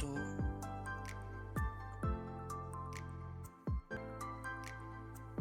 2،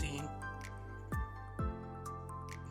3،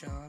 4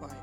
5۔